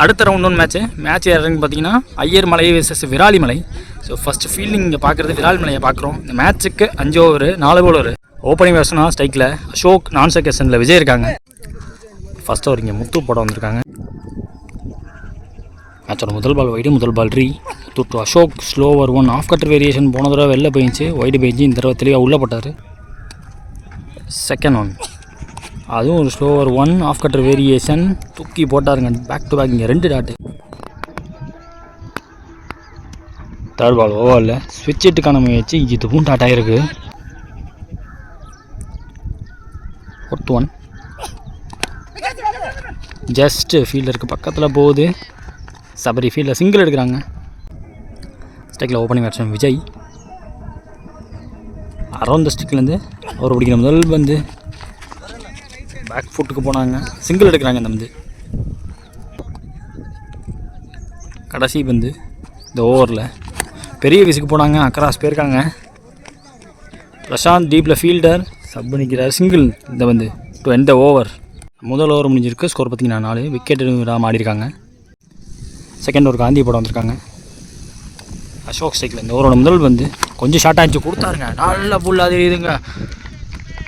அடுத்த round one match யாருன்னு பார்த்தீங்கன்னா ஐயர் மலை vs விராலி மலை. ஸோ ஃபஸ்ட்டு ஃபீல்டிங் இங்கே பார்க்குறது விராலி மலையை பார்க்குறோம். இந்த மேட்ச்சுக்கு 5 ஓவர் 4 bowler. ஓப்பனிங் பேட்ஸ்மேனாக ஸ்ட்ரைக்கில் அசோக், நான் செகண்டில் விஜய் இருக்காங்க. ஃபஸ்ட் ஓவர் இங்கே முத்து போட வந்திருக்காங்க. மேட்சோட முதல் பால் வைடு, முதல் ball Muthu to Ashok. Slower 1 off cutter variation. போன தடவை வெளில போயிடுச்சு, வைடு போயிடுச்சு. இந்த தடவை தெளிவாக உள்ளே போட்டார். செகண்ட் ஒன் அதுவும் ஒரு ஸ்லோவர் 1 ஆஃப் கட்டர் வேரியேஷன். தூக்கி போட்டாருங்க பேக் டு பேக். இங்கே 2 டாட்டு. தேர்ட் பால் ஓவரில் ஸ்விட்ச் இட்டுக்கான முயற்சி, இதுவும் டாட் ஆகிருக்கு. ஃபோர்த் ஒன் ஜஸ்ட் ஃபீல்டருக்கு பக்கத்தில் போகுது. சபரி ஃபீல்டில் சிங்கிள் எடுக்கிறாங்க. ஸ்ட்ரைக்கில் opening batsman Vijay. Around the ஸ்டிக்லேருந்து அவர் பிடிக்கிற முதல் பந்து பேக் ஃபுட்டுக்கு போனாங்க, சிங்கிள் எடுக்கிறாங்க. இந்த பந்து கடைசி பந்து இந்த ஓவரில் பெரிய விசுக்கு போனாங்க, அக்ராஸ் போயிருக்காங்க. பிரசாந்த் டீப்பில் ஃபீல்டர் சப் பண்ணிக்கிறார், சிங்கிள். இந்த பந்து டு எண்ட் த ஓவர். முதல் ஓவர் முடிஞ்சிருக்கு. ஸ்கோர் பார்த்தீங்கன்னா 4 விக்கெட் விடாமல் ஆடிருக்காங்க. செகண்ட் ஓவர் காந்தி போட வந்திருக்காங்க. அசோக் ஸ்ட்ரைக்கில் இந்த ஓவரோட முதல் பந்து கொஞ்சம் ஷார்ட் ஆகிடுச்சு, கொடுத்தாருங்க. நல்ல புல்லாக தெரியுதுங்க.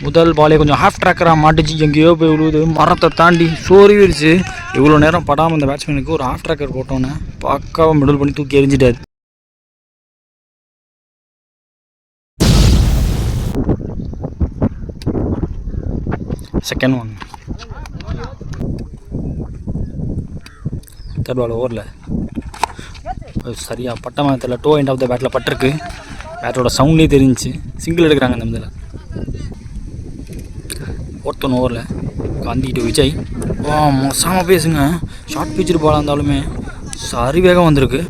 முதல் பாலே கொஞ்சம் ஹாஃப் ட்ராக்கராக மாட்டுச்சு, எங்கேயோ போய் விழுவுது. மரத்தை தாண்டி சோறிவிடுச்சு. இவ்வளோ நேரம் படாமல் இந்த பேட்ஸ்மேனுக்கு ஒரு ஹாஃப் ட்ராக்கர் போட்டோன்னே பக்காவாக மிடில் பண்ணி தூக்கி எரிஞ்சிட்டார். செகண்ட் ஒன் தேர்ட் பால் ஓவரில் சரியாக பட்ட மரத்தில் டோ எண்ட் ஆஃப் த பேட்டில் பட்டிருக்கு. பேட்டோட சவுண்ட்லேயே தெரிஞ்சிச்சு, சிங்கிள் எடுக்கிறாங்க இந்த இதில். ஃபோர்த் ஒன் ஓவரில் காந்தி டு விஜய். மொசாமல் பேசுங்க. ஷார்ட் பிச்சர் பாலாக இருந்தாலுமே சரி வேகம் வந்திருக்கு.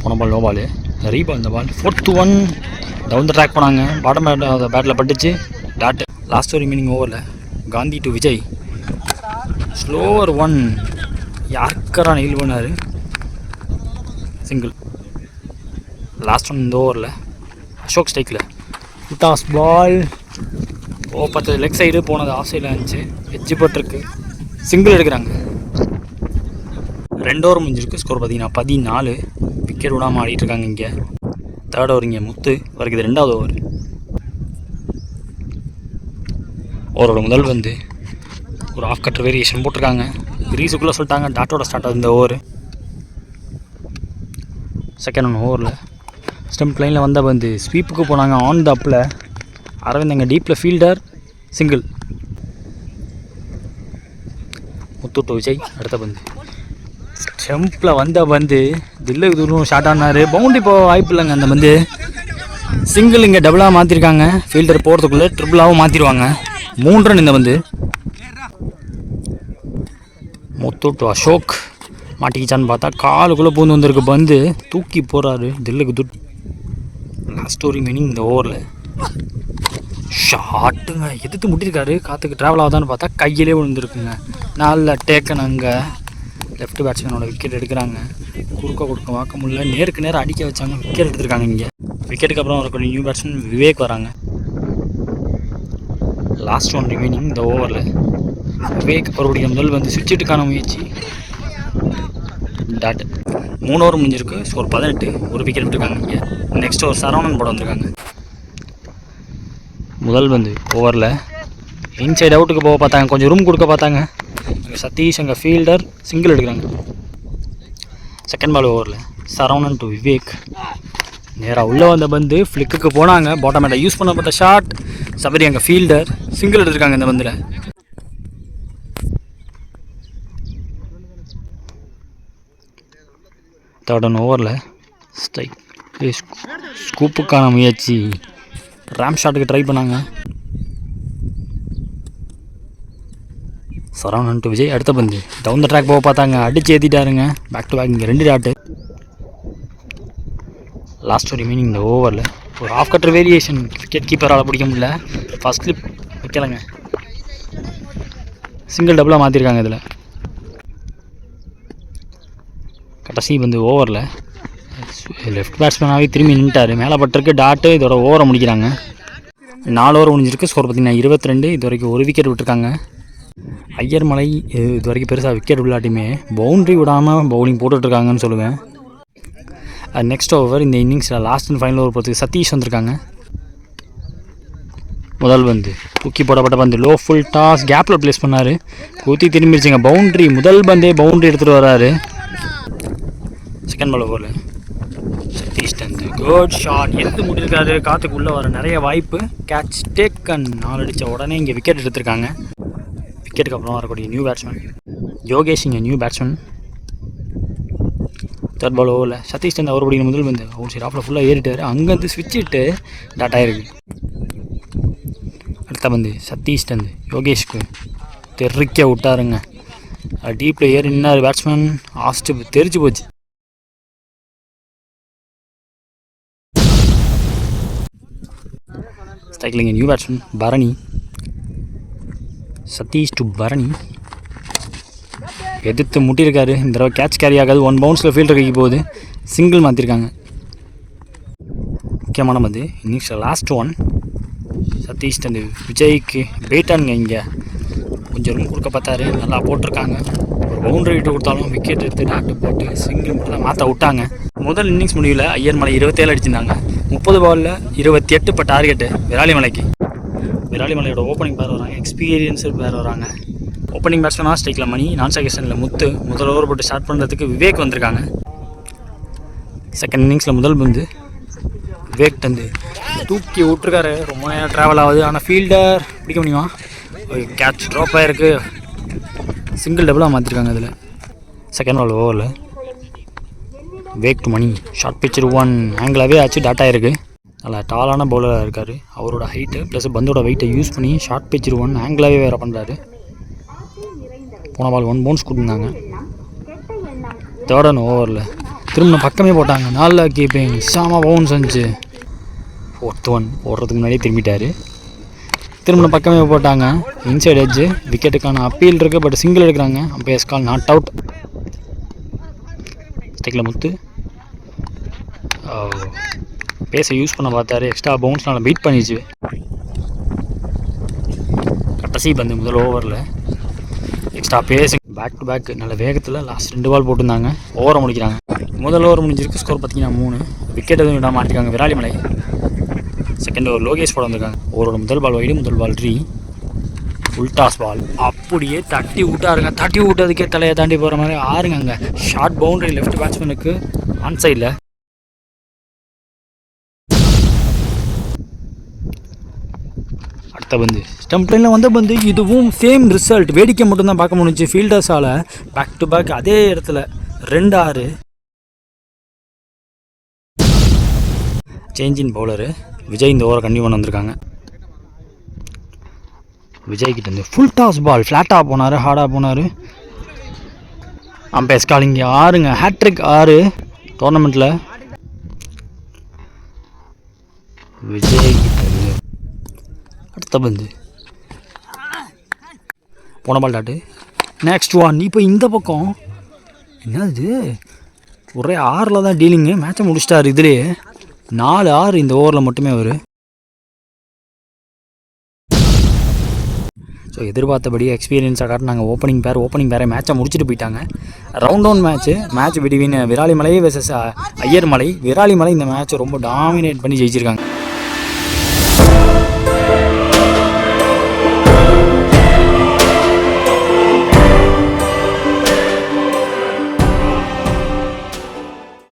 போன பால் நோ பால், ரீபால் இந்த ball. Fourth one down the track போனாங்க, பாட்டம் பேட்டில் பட்டுச்சு, டாட்டு. லாஸ்ட் ரிமைனிங் ஓவரில் காந்தி டு விஜய். ஸ்லோவர் 1 யார்க்கரா நெயில் பண்ணார், சிங்கிள். லாஸ்ட் ஒன் இந்த ஓவரில் அசோக் ஸ்ட்ரைக்கில் டாஸ் பால். பத்து லெக் சைடு போனது ஆஃப் சைடில் இருந்துச்சு, எட்ஜு பட்டிருக்கு, சிங்கிள் எடுக்கிறாங்க. 2 ஓவர் முடிஞ்சிருக்கு. ஸ்கோர் பார்த்தீங்கன்னா 14. விக்கெட் விடாமல் ஆடிட்டுருக்காங்க. இங்கே தேர்ட் ஓவர் இங்கே முத்து வரைக்குது. 2வது ஓவர். ஓவரோட முதல் வந்து ஒரு ஆஃப் கட்டர் வேரியேஷன் போட்டிருக்காங்க. கிரீஸுக்குள்ளே சொல்லிட்டாங்க, டாட்டோட ஸ்டார்ட் ஆகுது இந்த ஓவர். செகண்ட் ஒன் ஓவரில் ஸ்டம்ப் லைனில் வந்த வந்து ஸ்வீப்புக்கு போனாங்க. ஆன் த அப்பில் அரவிந்த் எங்கள் டீப்பில் fielder, single. Muthu to Vijay. அடுத்த பந்து ஸ்டம்பில் வந்த பந்து தில்லுக்கு தூரம் ஷார்ட் ஆனார். பவுண்டரி போக வாய்ப்பு இல்லைங்க. அந்த பந்து சிங்கிள். இங்கே டபுளாக மாற்றிருக்காங்க. ஃபீல்டர் போகிறதுக்குள்ளே ட்ரிபிளாகவும் மாற்றிடுவாங்க. 3 ரன் இந்த பந்து. முத்து டு அசோக். மாட்டிக்கிச்சான்னு பார்த்தா காலுக்குள்ளே பூந்து வந்திருக்கு பந்து, தூக்கி போகிறாரு தில்லுக்கு துட். லாஸ்ட் ஓவர் மீனிங் இந்த ஓவரில் ஷார்ட்டுங்க எதிர்த்து முட்டிருக்காரு. காற்றுக்கு ட்ராவல் ஆகுதான்னு பார்த்தா கையிலே விழுந்துருக்குங்க. நல்ல டேக்கன். அங்கே லெஃப்ட் பேட்ஸ்மேனோட விக்கெட் எடுக்கிறாங்க. கொடுக்க பார்க்க முடியல, நேருக்கு நேரம் அடிக்க வச்சாங்க, விக்கெட் எடுத்துருக்காங்க. இங்கே விக்கெட்டுக்கு அப்புறம் ஒரு நியூ பேட்ஸ்மேன் விவேக் வராங்க. லாஸ்ட் ஒன் ரிமைனிங் இந்த ஓவரில் விவேக் அவருடைய முதல் வந்து சுவிட்சிட்டுக்கான முயற்சி, டாட். 3 ஓவர் முடிஞ்சிருக்கு. ஸ்கோர் 18. ஒரு விக்கெட் விட்டுருக்காங்க. இங்கே நெக்ஸ்ட் ஓவர் சரவணன் போட வந்திருக்காங்க. முதல் வந்து ஓவரில் இன்சைட் அவுட்டுக்கு போக பார்த்தாங்க, கொஞ்சம் ரூம் கொடுக்க பார்த்தாங்க. சதீஷ் அங்கே ஃபீல்டர், சிங்கிள் எடுக்கிறாங்க. செகண்ட் பால் ஓவரில் சரவணன் டு விவேக். நேராக உள்ளே வந்த பந்து ஃப்ளிக்குக்கு போனாங்க. பாட்டம் மேட்டை யூஸ் பண்ணப்பட்ட ஷாட். சபரி அங்கே ஃபீல்டர், சிங்கிள் எடுத்திருக்காங்க இந்த பந்தில். தேர்ட் ஒன் ஓவரில் ஸ்ட்ரைக் ஸ்கூப்புக்கான முயற்சி. ரேம் ஷாட்டுக்கு ட்ரை பண்ணாங்க. சரவணன் டு விஜய். அடுத்த பந்து டவுன் த ட்ராக் போக பார்த்தாங்க, அடித்து ஏற்றிட்டாருங்க. Back to back. இங்கே 2 டாட்டு. லாஸ்ட் ரிமைனிங் இந்த ஓவரில் ஒரு ஆஃப் கட்டர் வேரியேஷன். விக்கெட் கீப்பரால் பிடிக்க முடியல. ஃபஸ்ட் ஸ்லிப் வைக்கலைங்க, சிங்கிள் டபுளாக மாற்றிருக்காங்க. இதில் கடைசி வந்து ஓவரில் லெஃப்ட் பேட்ஸ்மேனாகவே திரும்பி நின்ட்டார், மேலே பட்டிருக்கு, டாட்டு. இதோட ஓவரை முடிக்கிறாங்க. 4 ஓவர் முடிஞ்சிருக்கு. ஸ்கோர் பார்த்திங்கன்னா 22. இது வரைக்கும் ஒரு விக்கெட் விட்டுருக்காங்க. ஐயர்மலை இது வரைக்கும் பெருசாக விக்கெட் விளையாட்டியுமே பவுண்ட்ரி விடாமல் பவுலிங் போட்டுட்ருக்காங்கன்னு சொல்லுவேன். நெக்ஸ்ட் ஓவர் இந்த இன்னிங்ஸில் லாஸ்ட் அண்ட் ஃபைனல் ஓவர் போகிறதுக்கு சதீஷ் வந்திருக்காங்க. முதல் பந்து தூக்கி போடப்பட்ட பந்து லோ ஃபுல் டாஸ் கேப்பில் ப்ளேஸ் பண்ணார். ஊற்றி திரும்பிடுச்சிங்க. பவுண்ட்ரி, முதல் பந்தே பவுண்ட்ரி எடுத்துகிட்டு வராரு. செகண்ட் பால் ஓவரில் சதீஷ் தந்து குட் ஷாட் எடுத்து முடிச்சிருக்காரு. காற்றுக்குள்ளே வர நிறைய வாய்ப்பு. Catch taken. 4 அடித்த உடனே இங்கே விக்கெட் எடுத்திருக்காங்க. விக்கெட்டுக்கு அப்புறம் வரக்கூடிய நியூ பேட்ஸ்மேன் யோகேஷ், இங்கே நியூ பேட்ஸ்மேன். தேர்ட் பால் ஓவரில் சதீஷ் தந்து அவர் படிக்கிற முதல் பந்து அவுட் சைட் ஆஃபில் ஃபுல்லாக ஏறிட்டார். அங்கேருந்து ஸ்விட்சிட்டு டாட் ஆகிருக்கு. அடுத்த பந்து சதீஷ் தந்து யோகேஷ்க்கு தெறிக்க விட்டாருங்க. டீப்பில் ஏறி நின்னார் பேட்ஸ்மேன். ஆஸ்ட்டு தெரிச்சு போச்சு. ஸ்ட்ரைக்லிங்க new batsman Bharani. Sathish to Bharani எதிர்த்து முட்டியிருக்காரு. இந்த தடவை கேட்ச் கேரி ஆகாது. 1 பவுன்ஸில் ஃபீல்டர் கைக்கு போகுது. சிங்கிள் மாற்றிருக்காங்க. முக்கியமான பந்து இன்னிங்ஸில் லாஸ்ட் ஒன். சதீஷ் தந்து விஜய்க்கு வெயிட்டானுங்க. இங்கே கொஞ்சம் ரூம் கொடுக்க பார்த்தாரு. நல்லா போட்டிருக்காங்க. ஒரு பவுண்டரி விட்டு கொடுத்தாலும் விக்கெட் எடுத்து டாட்டு போட்டு சிங்கிள் மட்டும் தான் மாற்ற விட்டாங்க. முதல் இன்னிங்ஸ் முடிவில் ஐயர்மலை 27 அடிச்சிருந்தாங்க. 30 பாலில் 28 இப்போ டார்கெட்டு விராலிமலைக்கு. விராலிமலையோட ஓப்பனிங் பேர் வராங்க, எக்ஸ்பீரியன்ஸு பேர் வராங்க. ஓப்பனிங் பேட்ஸ்மேனாக ஸ்ட்ரைக்கில் மணி, நான் செகஷனில் முத்து. முதல் ஓவர் போட்டு ஸ்டார்ட் பண்ணுறதுக்கு விவேக் வந்திருக்காங்க. செகண்ட் இன்னிங்ஸில் முதல் பந்து விவேக் தந்து தூக்கி விட்டுருக்காரு. ரொம்ப நேரம் ட்ராவல் ஆகுது. ஆனால் ஃபீல்டர் பிடிக்க முடியுமா? கேட்ச் ட்ராப் ஆகிருக்கு. சிங்கிள் டபுளாக மாற்றிருக்காங்க. அதில் செகண்ட் பால் ஓவரில் Vivek to Mani. Short pitcher 1 ஆங்கிளாகவே ஆச்சு. டாட் ஆகிருக்கு. நல்லா டாலான பவுலராக இருக்கார். அவரோட ஹைட்டு ப்ளஸ் பந்தோட வெயிட்டை யூஸ் பண்ணி ஷார்ட் பிச்சர் 1 ஆங்கிளாகவே வேறு பண்ணுறாரு. போன பால் 1 பவுன்ஸ் கொடுத்துருந்தாங்க. தேர்ட் அண்ட் ஓவரில் திரும்ப பக்கமே போட்டாங்க. 4 கீப்பிங் சாமா பவுன்ஸ் வந்துச்சு. 4th ஒன் போடுறதுக்கு முன்னாடியே திரும்பிட்டார். திரும்ப பக்கமே போட்டாங்க. Inside edge. விக்கெட்டுக்கான அப்பீல் இருக்குது. பட் சிங்கிள் எடுக்கிறாங்க. Umpire's call not out. ஸ்ட்ரைக்கில் முத்து பேஸை யூஸ் பண்ண பார்த்தாரு. எக்ஸ்ட்ரா பவுன்ஸ்னால் பீட் பண்ணிச்சு. கடைசி பந்து முதல் ஓவரில் extra pace back to back நல்ல வேகத்தில் லாஸ்ட் 2 பால் போட்டிருந்தாங்க. ஓவரை முடிக்கிறாங்க. முதல் ஓவர் முடிஞ்சிருக்கு. ஸ்கோர் பார்த்தீங்கன்னா 3. விக்கெட் எதுவும் விட மாட்டிருக்காங்க விராலிமலை. செகண்ட் ஓவர் லோகேஷ் போட வந்திருக்காங்க. ஓவரோட முதல் பால் வைடு, முதல் பால் ரீ. ஃபுல் டாஸ் பால் அப்படியே தட்டி விட்டாருங்க. தட்டி விட்டதுக்கே தலையை தாண்டி போகிற மாதிரி ஆறுங்க. அங்கே ஷார்ட் பவுண்டரி லெஃப்ட் பேட்ஸ்மேனுக்கு ஆன் சைடில். அடுத்த பந்து ஸ்டம்ப் லைனில் வந்த பந்து. இதுவும் சேம் ரிசல்ட். வேடிக்கை மட்டும்தான் பார்க்க முடிஞ்சு. ஃபீல்டர்ஸால் பேக் டு பேக் அதே இடத்துல 2-6. சேஞ்ச் இன் பவுலரு விஜய் இந்த ஓவரை கண்டினியூ பண்ண வந்திருக்காங்க. விஜய்கிட்ட இருந்து ஃபுல் டாஸ் பால் ஃப்ளாட்டாக போனார், ஹார்டாக போனார். அம்பையர்ஸ் கால் இங்கே 6ங்க. ஹேட்ரிக் 6 டோர்னமெண்ட்டில். விஜய்கிட்ட இருந்து அடுத்த பந்து போன பால் டாட்டு. Next one. இப்போ இந்த பக்கம் என்னது ஒரே 6ல் தான் டீலிங்கு. மேட்சை முடிச்சிட்டார். இதுலேயே 4-6 இந்த ஓவரில் மட்டுமே அவர். ஸோ எதிர்பார்த்தபடி எக்ஸ்பீரியன்ஸாக காட்டினாங்க. ஓப்பனிங் பேரை மேட்சை முடிச்சுட்டு போயிட்டாங்க. Round one match between Viralimalai versus Ayyarmalai. Viralimalai இந்த மேட்ச்சை ரொம்ப டாமினேட் பண்ணி ஜெயிச்சிருக்காங்க.